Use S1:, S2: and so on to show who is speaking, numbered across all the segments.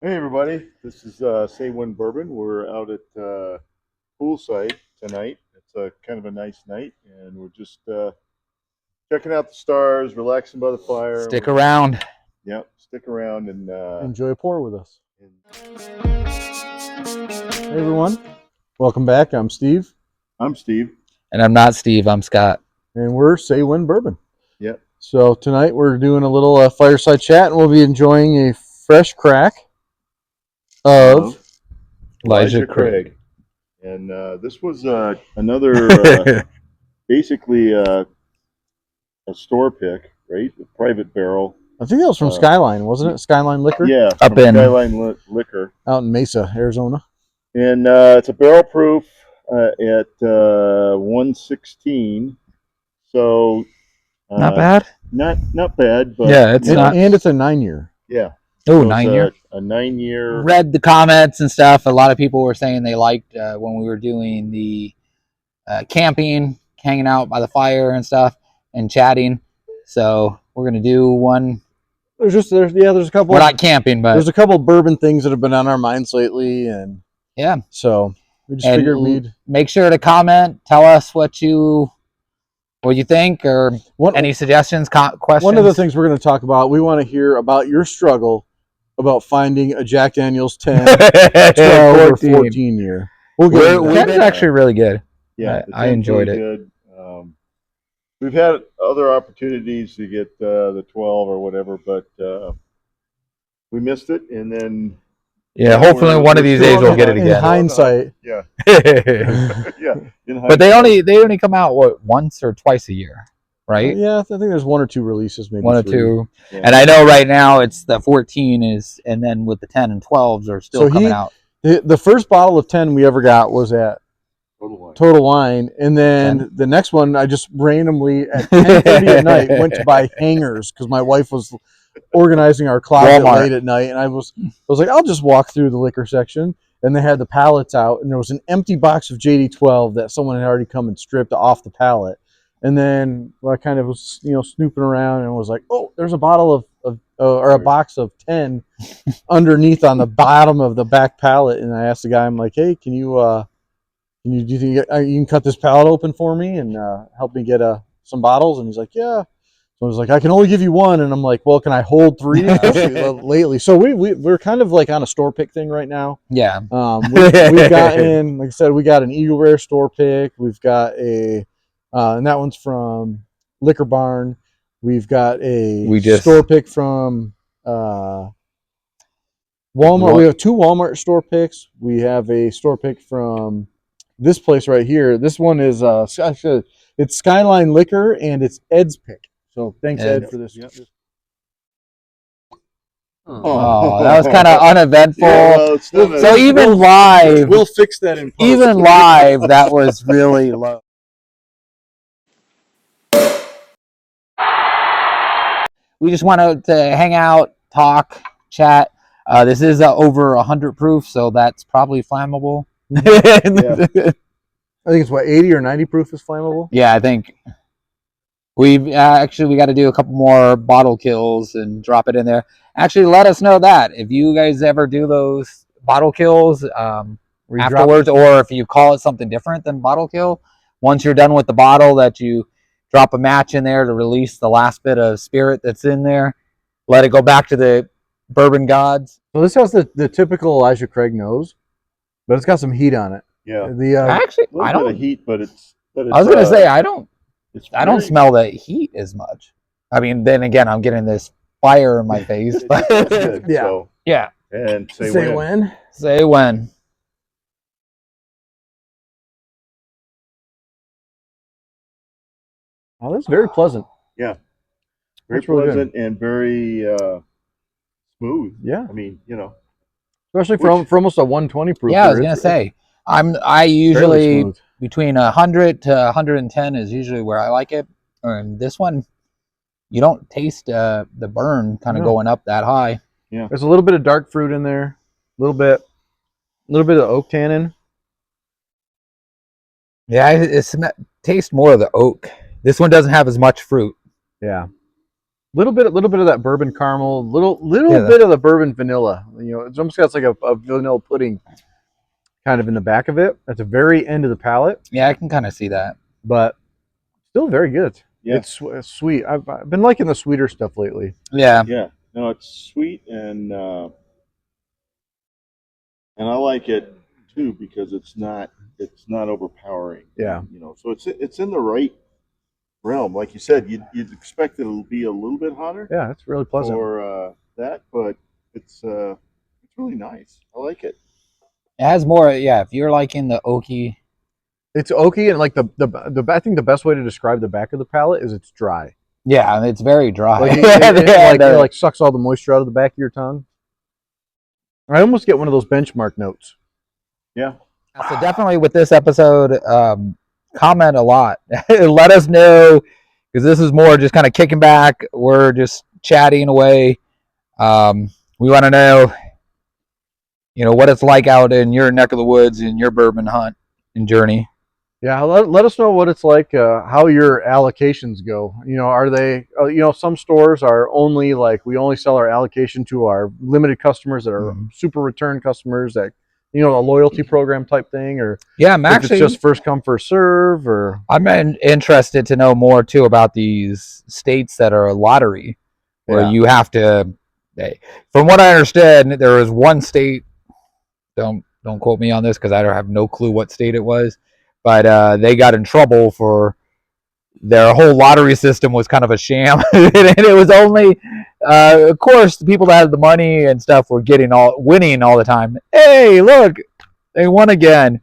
S1: Hey everybody, this is Say One Bourbon. We're out at poolside tonight. It's a kind of a nice night, and we're just checking out the stars, relaxing by the fire.
S2: Stick around.
S1: Yeah, stick around and
S3: enjoy a pour with us.
S1: and
S3: Hey everyone, welcome back. I'm Steve,
S1: I'm Steve.
S2: And I'm not Steve, I'm Scott.
S3: and we're Say When Bourbon.
S1: Yep.
S3: So tonight we're doing a little fireside chat, and we'll be enjoying a fresh crack of
S1: Elijah Craig. And this was another basically a store pick, right? A private barrel.
S3: I think that was from Skyline, wasn't it? Skyline Liquor?
S1: Yeah,
S2: Up
S1: from
S2: in
S1: Skyline Liquor.
S3: Out in Mesa, Arizona.
S1: And it's a barrel proof at 116. So
S2: not bad.
S1: Not bad, but
S2: Yeah, it's not.
S3: And it's a 9-year.
S1: Yeah.
S2: Oh,
S1: So
S2: 9-year.
S1: A 9-year.
S2: Read the comments and stuff. A lot of people were saying they liked when we were doing the camping, hanging out by the fire and stuff, and chatting. So we're gonna do one.
S3: There's a couple.
S2: We're not camping, but
S3: there's a couple bourbon things that have been on our minds lately, and
S2: yeah.
S3: so we just figured we'd
S2: make sure to comment. Tell us what you think, or any suggestions, questions.
S3: One of the things we're going to talk about, we want to hear about your struggle about finding a Jack Daniel's 10, 12, or 14 year.
S2: Ken's actually really good.
S1: Yeah,
S2: I enjoyed it.
S1: Good. We've had other opportunities to get the 12 or whatever, but we missed it, and then
S2: yeah, hopefully one of these days we'll get it again.
S3: In hindsight,
S1: yeah,
S2: yeah. But they only come out once or twice a year, right?
S3: Yeah, I think there's 1 or 2 releases, maybe
S2: 1 or
S3: 3.
S2: 2.
S1: Yeah.
S2: And I know right now it's the 14 is, and then with the 10 and 12s are still coming out.
S3: The first bottle of 10 we ever got was at Total Wine, and then the next one I just randomly at 10:30 at night went to buy hangers because my wife was organizing our closet late at night, and I was like, I'll just walk through the liquor section, and they had the pallets out, and there was an empty box of JD12 that someone had already come and stripped off the pallet, and then I kind of was snooping around and was like, oh, there's a bottle or a box of 10 underneath on the bottom of the back pallet, and I asked the guy, I'm like, hey, do you think you can cut this pallet open for me and help me get some bottles? And he's like, yeah. So I was like, I can only give you 1. And I'm like, well, can I hold 3? Lately. So we're kind of like on a store pick thing right now.
S2: Yeah.
S3: We've gotten, like I said, we got an Eagle Rare store pick. We've got and that one's from Liquor Barn. We've got a store pick from Walmart. We have 2 Walmart store picks. We have a store pick from this place right here. This one is it's Skyline Liquor, and it's Ed's pick. So thanks, Ed, for this. Yep.
S2: Oh, that was kind of uneventful.
S1: Yeah, well,
S2: so even live,
S3: we'll fix that in post.
S2: Even live, that was really low. We just wanted to hang out, talk, chat. This is over 100 proof, so that's probably flammable.
S3: Yeah. I think it's 80 or 90 proof is flammable.
S2: Yeah, I think we got to do a couple more bottle kills and drop it in there. Actually, let us know that if you guys ever do those bottle kills afterwards, or if you call it something different than bottle kill. Once you're done with the bottle, that you drop a match in there to release the last bit of spirit that's in there. Let it go back to the bourbon gods.
S3: So this has the typical Elijah Craig nose, but it's got some heat on it.
S1: Yeah.
S2: Actually,
S1: I don't heat, but it's.
S2: I was gonna say I don't smell the heat as much. I mean, then again, I'm getting this fire in my face. But
S1: good,
S3: yeah.
S1: So,
S2: yeah.
S1: And
S3: say when.
S2: Say when.
S3: Oh, that's very pleasant.
S1: Yeah. Very pleasant and very smooth.
S3: Yeah.
S1: I mean,
S3: especially for almost a 120 proof.
S2: Yeah, I was gonna say. I usually between 100 to 110 is usually where I like it. And this one, you don't taste the burn kind of going up that high.
S1: Yeah.
S3: There's a little bit of dark fruit in there, a little bit of oak tannin.
S2: Yeah, it tastes more of the oak. This one doesn't have as much fruit.
S3: Yeah. little bit of that bourbon caramel, little
S2: Yeah.
S3: bit of the bourbon vanilla. You know, it's almost got like a vanilla pudding kind of in the back of it at the very end of the palate,
S2: Yeah, I can kind of see that.
S3: but still very good.
S1: Yeah.
S3: It's sweet. I've been liking the sweeter stuff lately.
S2: Yeah.
S1: Yeah. No, it's sweet and I like it too because it's not overpowering.
S3: Yeah.
S1: You know, so it's in the right realm. Like you said, you'd expect it'll be a little bit hotter
S3: Yeah, it's really pleasant.
S1: for that, but it's really nice. I like it.
S2: It has more. Yeah, if you're liking the oaky.
S3: It's oaky, and like the I think the best way to describe the back of the palate is it's dry.
S2: Yeah, it's very dry.
S3: Like it like sucks all the moisture out of the back of your tongue. I almost get one of those benchmark notes.
S1: Yeah.
S2: So definitely with this episode, comment a lot. Let us know, because this is more just kind of kicking back. We're just chatting away. We want to know, what it's like out in your neck of the woods in your bourbon hunt and journey.
S3: Yeah, let us know what it's like, how your allocations go. You know, are they, some stores are only like, we only sell our allocation to our limited customers that are super return customers, that, a loyalty program type thing, or
S2: yeah, I'm
S3: if it's just first come, first serve, or.
S2: I'm interested to know more too about these states that are a lottery, where you have to, from what I understand, there was one state, don't quote me on this because I don't have no clue what state it was, but they got in trouble for their whole lottery system was kind of a sham. And it was only, of course, the people that had the money and stuff were winning all the time. Hey, look, they won again.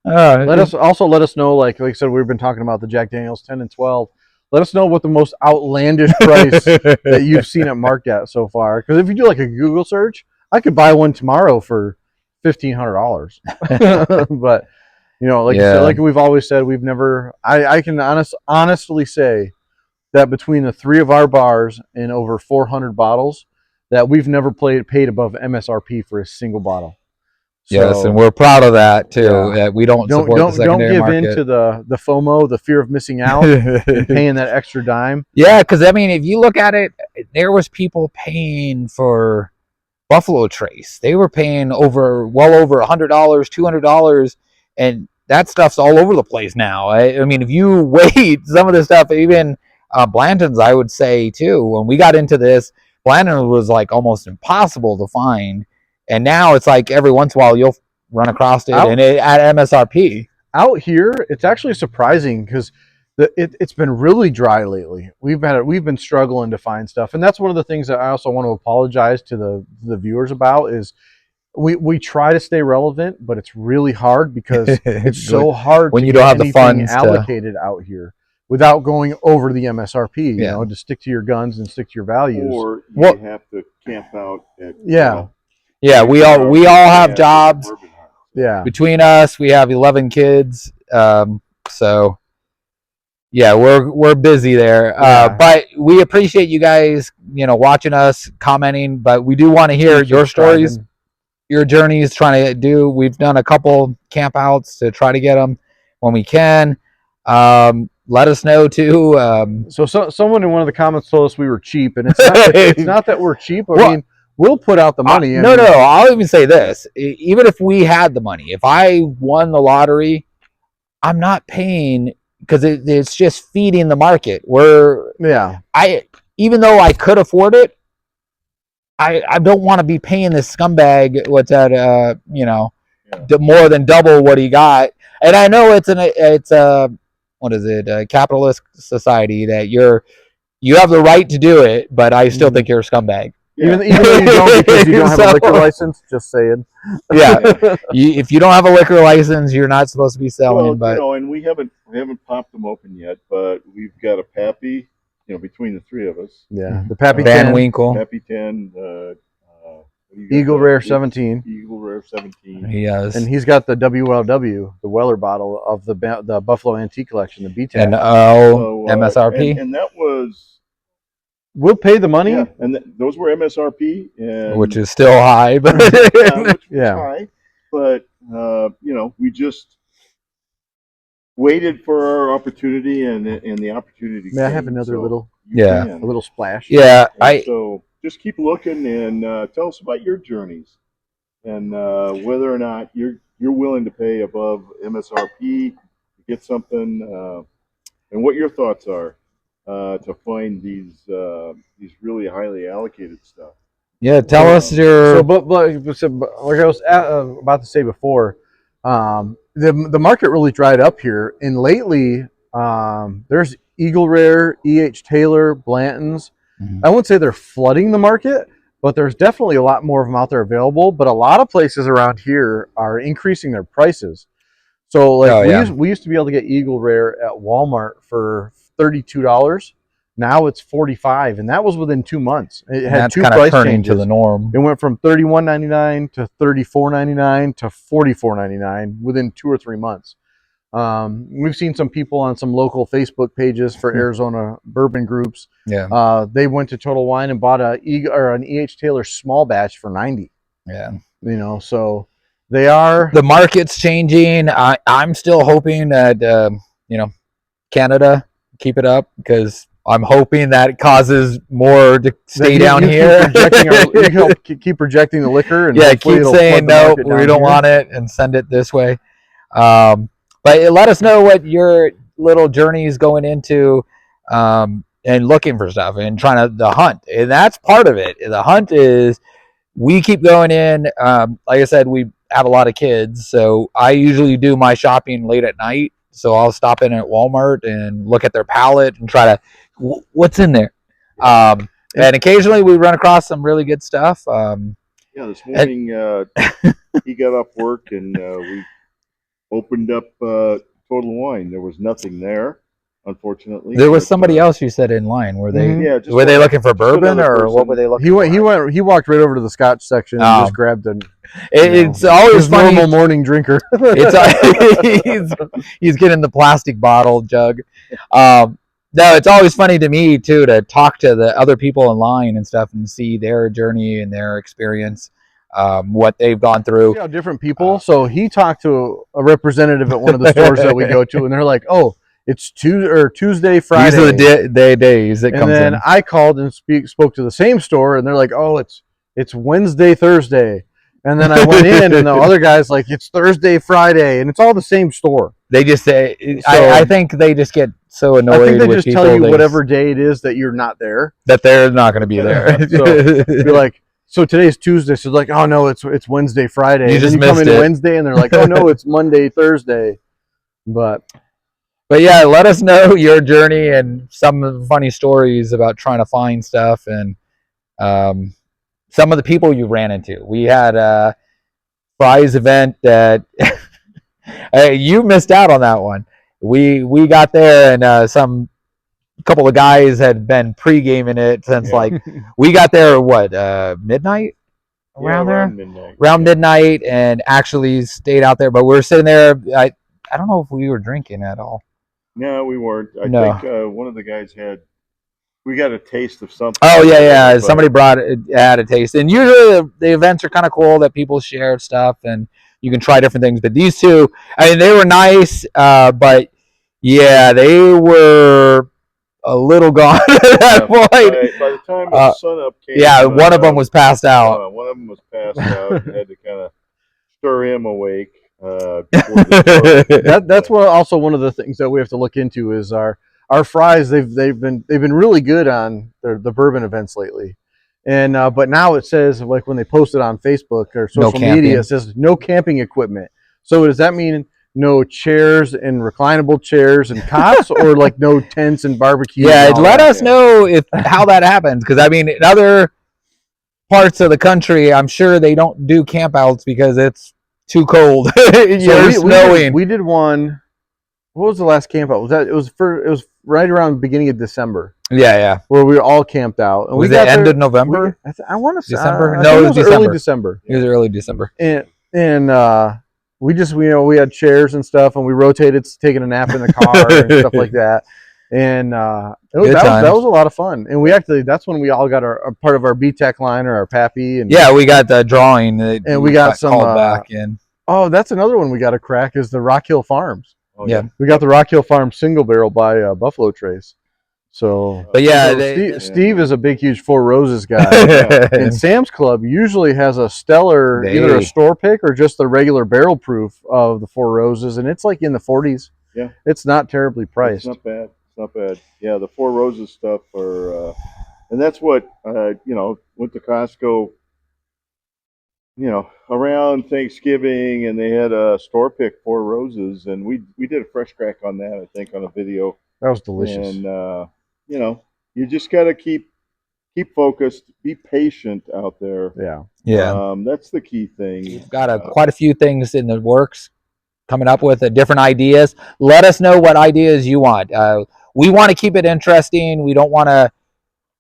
S3: Let us know, like I said, we've been talking about the Jack Daniel's 10 and 12. Let us know what the most outlandish price that you've seen it marked at so far. Because if you do like a Google search, I could buy one tomorrow for $1,500. But like you said, like we've always said, we've never. I can honestly say that between the three of our bars and over 400 bottles, that we've never paid above MSRP for a single bottle.
S2: Yes, and we're proud of that too.
S3: Yeah.
S2: That we don't support the secondary
S3: give
S2: market.
S3: in to the FOMO, the fear of missing out, and paying that extra dime.
S2: Yeah, because I mean, if you look at it, there was people paying for Buffalo Trace. They were paying well over $100, $200, and that stuff's all over the place now. I mean, if you wait, some of the stuff, even Blanton's, I would say too. When we got into this, Blanton was like almost impossible to find. And now it's like every once in a while you'll run across it and at MSRP.
S3: Out here, it's actually surprising because it's been really dry lately. We've been struggling to find stuff, and that's one of the things that I also want to apologize to the viewers about. Is we try to stay relevant, but it's really hard because it's so hard
S2: when
S3: to
S2: you
S3: get
S2: don't have the
S3: anything
S2: funds
S3: allocated out here without going over the MSRP. You know, to stick to your guns and stick to your values.
S1: Or you have to camp out at
S2: Yeah, we all have jobs.
S3: Yeah.
S2: Between us, we have 11 kids. So yeah, we're busy there. But we appreciate you guys, watching us, commenting, but we do want to hear your stories, your journeys trying to do. We've done a couple camp outs to try to get them when we can. Let us know too.
S3: So someone in one of the comments told us we were cheap, and it's not that we're cheap. I mean, we'll put out the money.
S2: No, I'll even say this. Even if we had the money, if I won the lottery, I'm not paying because it's just feeding the market. Even though I could afford it, I don't want to be paying this scumbag what's at more than double what he got. And I know it's a what is it, a capitalist society that you have the right to do it, but I still think you're a scumbag.
S3: Yeah. Even though you don't, because you don't have a liquor license, just saying.
S2: Yeah. If you don't have a liquor license, you're not supposed to be selling.
S1: Well, and we haven't popped them open yet, but we've got a Pappy, between the three of us.
S3: Yeah, the Pappy
S2: Van
S3: 10,
S2: Winkle,
S1: Pappy 10,
S3: Eagle Rare 17,
S1: Eagle Rare 17.
S2: He has,
S3: and he's got the WLW, the Weller bottle of the Buffalo Antique Collection, the BTAC,
S2: and MSRP,
S1: and that was.
S3: We'll pay the money.
S1: Yeah, and those were MSRP,
S2: which is still high, but
S1: which was high. But waited for our opportunity, and the opportunity.
S3: May I have
S1: came,
S3: another
S1: so
S3: little,
S1: you
S2: Yeah.
S1: can.
S3: a little splash?
S2: Yeah,
S1: And so just keep looking and tell us about your journeys and whether or not you're willing to pay above MSRP to get something, and what your thoughts are to find these really highly allocated stuff.
S2: yeah. Tell us your.
S3: So, but like I was about to say before, the market really dried up here, and lately, there's Eagle Rare, E.H. Taylor, Blanton's.
S2: Mhm.
S3: I wouldn't say they're flooding the market, but there's definitely a lot more of them out there available. But a lot of places around here are increasing their prices. So, like
S2: Oh, yeah.
S3: we used to be able to get Eagle Rare at Walmart for $32. Now it's 45, and that was within 2 months. It
S2: And
S3: had
S2: that's
S3: two
S2: kind of
S3: price
S2: turning
S3: changes.
S2: to the norm.
S3: It went from $31.99 to $34.99 to $44.99 within 2 or 3 months. We've seen some people on some local Facebook pages for Arizona bourbon groups.
S2: Yeah.
S3: They went to Total Wine and bought an E.H. Taylor small batch for 90.
S2: Yeah.
S3: You know, so they are.
S2: The market's changing. I'm still hoping that Canada keep it up, because I'm hoping that causes more to stay down here.
S3: Keep projecting the liquor, and
S2: yeah,
S3: hopefully
S2: keep
S3: it'll
S2: saying
S3: flood the
S2: no,
S3: market
S2: we
S3: down
S2: don't
S3: here.
S2: want it, and send it this way. But let us know what your little journey is going into, and looking for stuff and trying to the hunt, and that's part of it. The hunt is we keep going in. Like I said, we have a lot of kids, so I usually do my shopping late at night. So I'll stop in at Walmart and look at their palette and try to what's in there. And occasionally we run across some really good stuff.
S1: Yeah, this morning he got off work and we opened up Total Wine. There was nothing there, unfortunately.
S2: There was
S1: but,
S2: somebody else you said in line. Were they?
S3: Mhm.
S1: Yeah,
S2: Were they looking for
S1: just
S2: bourbon,
S1: another
S2: or what were
S1: person.
S2: they looking for?
S3: He walked right over to the Scotch section and just grabbed an.
S2: It's always
S3: his
S2: funny.
S3: normal morning drinker.
S2: He's getting the plastic bottle jug. No, it's always funny to me too to talk to the other people in line and stuff and see their journey and their experience, what they've gone through.
S3: See how different people. So he talked to a representative at one of the stores that we go to, and they're like, "Oh, it's Tuesday, Friday."
S2: These are the days that
S3: and
S2: comes
S3: then
S2: in.
S3: I called and spoke to the same store, and they're like, "Oh, it's Wednesday, Thursday." And then I went in, and the other guy's like, "It's Thursday, Friday," and it's all the same store.
S2: They just say,
S3: So-
S2: I think they just get so
S3: I
S2: annoyed
S3: think they
S2: with
S3: just
S2: people
S3: tell you
S2: they-
S3: whatever day it is that you're not there.
S2: that they're not going to be there.
S3: So be like, so today's Tuesday. So like, oh no, it's Wednesday, Friday.
S2: You
S3: And
S2: just
S3: then you come
S2: missed
S3: in
S2: it.
S3: Wednesday, and they're like, oh no, it's Monday, Thursday. But
S2: yeah, let us know your journey and some funny stories about trying to find stuff, and some of the people you ran into. We had a prize event that you missed out on that one. We got there, and some couple of guys had been pre-gaming it since like we got there midnight around there
S1: midnight.
S2: around midnight, and actually stayed out there. But we were sitting there. I don't know if we were drinking at all.
S1: No, we weren't. I
S2: No.
S1: think one of the guys we got a taste of something.
S2: Oh yeah.
S1: But
S2: Somebody had a taste, and usually the events are kind of cool that people share stuff and you can try different things. But these two, I mean, they were nice, but yeah, they were a little gone at that point.
S1: By the time the sun up came,
S2: yeah, one of them was passed out.
S1: One of them was passed out. And had to kind of stir him awake. Before the start.
S3: that's what also one of the things that we have to look into is our fries. They've been really good on the bourbon events lately, and but now it says, like when they post it on Facebook or social media, it says no camping equipment. So does that mean no chairs and reclinable chairs and cots, or like no tents and barbecues?
S2: Yeah,
S3: and
S2: let us know how that happens, because I mean, in other parts of the country, I'm sure they don't do campouts because it's too cold. You're snowing.
S3: We did one. What was the last camp out? It was right around the beginning of December.
S2: Yeah.
S3: Where we were all camped out. And
S2: was it end of November?
S3: I want to say
S2: December.
S3: No,
S2: it was
S3: early December.
S2: It was early December.
S3: And we just we had chairs and stuff, and we rotated, taking a nap in the car and stuff like that. And that was a lot of fun. And that's when we all got a part of our BTEC line, or our Pappy. And
S2: yeah, we got the drawing,
S3: and we got some
S2: called back in.
S3: Oh, that's another one we got to crack, is the Rock Hill Farms.
S1: Oh,
S2: Yeah.
S3: We got the Rock Hill Farm single barrel by Buffalo Trace. So,
S2: But yeah,
S3: Steve is a big, huge Four Roses guy. And Sam's Club usually has a stellar, either a store pick or just the regular barrel proof of the Four Roses, and it's like in the 40s.
S1: Yeah,
S3: it's not terribly priced.
S1: It's not bad. It's not bad. Yeah, the Four Roses stuff are, and that's what went to Costco. Around Thanksgiving, and they had a store pick Four Roses, and we did a fresh crack on that. I think on a video.
S3: That was delicious.
S1: And you just got to keep focused, be patient out there.
S3: Yeah.
S1: That's the key thing.
S2: We've got quite a few things in the works, coming up with different ideas. Let us know what ideas you want. We want to keep it interesting. We don't want to.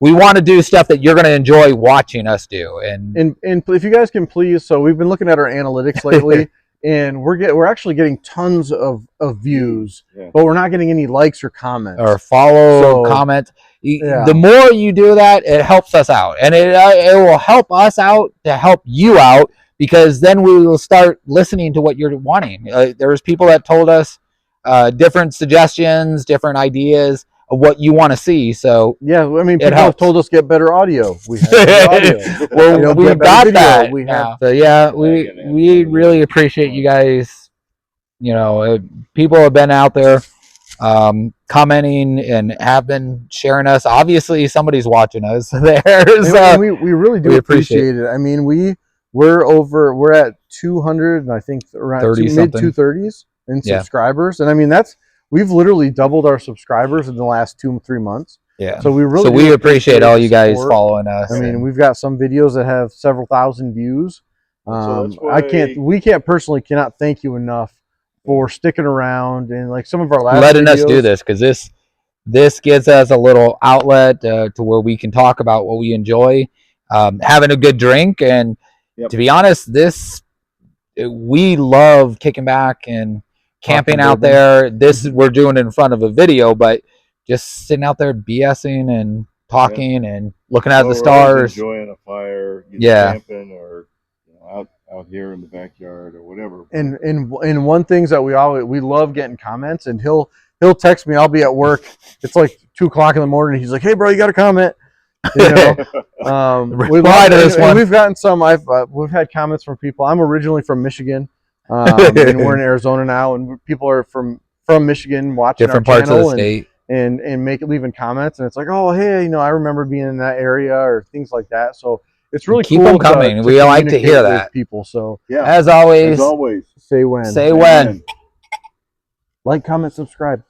S2: We want to do stuff that you're going to enjoy watching us do. And
S3: if you guys can please, so we've been looking at our analytics lately, and we're actually getting tons of views, but we're not getting any likes or comments
S2: or comments. The more you do that, it helps us out, and it will help us out to help you out, because then we will start listening to what you're wanting. There's people that told us different suggestions, different ideas of what you want to see. So
S3: yeah, I mean, people have told us get better audio. We have better audio.
S2: Well, we've got that. We have. So yeah, we really appreciate you guys. People have been out there commenting and have been sharing us. Obviously, somebody's watching us there. So
S3: we really do appreciate it. I mean, we're at 200, and I think around mid 230s in subscribers, and I mean we've literally doubled our subscribers in the last 2-3 months.
S2: Yeah.
S3: So we
S2: appreciate all you guys following us.
S3: I mean, we've got some videos that have several thousand views. We cannot thank you enough for sticking around, and like some of our last
S2: letting
S3: videos,
S2: us do this, because this gives us a little outlet to where we can talk about what we enjoy, having a good drink, and to be honest, we love kicking back and camping out there. We're doing it in front of a video, but just sitting out there BSing and talking and looking at the stars,
S1: enjoying a fire, camping, or out here in the backyard or whatever.
S3: And one things that we love getting comments, and he'll text me. I'll be at work. It's like 2:00 in the morning. He's like, "Hey, bro, you got a comment?"
S2: Reply to this one.
S3: We've gotten some. We've had comments from people. I'm originally from Michigan, and we're in Arizona now, and people are from Michigan watching
S2: different
S3: our
S2: parts of the state
S3: and leaving comments, and it's like, oh, hey, I remember being in that area or things like that. So it's really
S2: keep
S3: cool
S2: them coming. We like to hear that,
S3: people. So
S1: yeah,
S2: as always,
S3: say when.
S2: Say when.
S3: Like, comment, subscribe.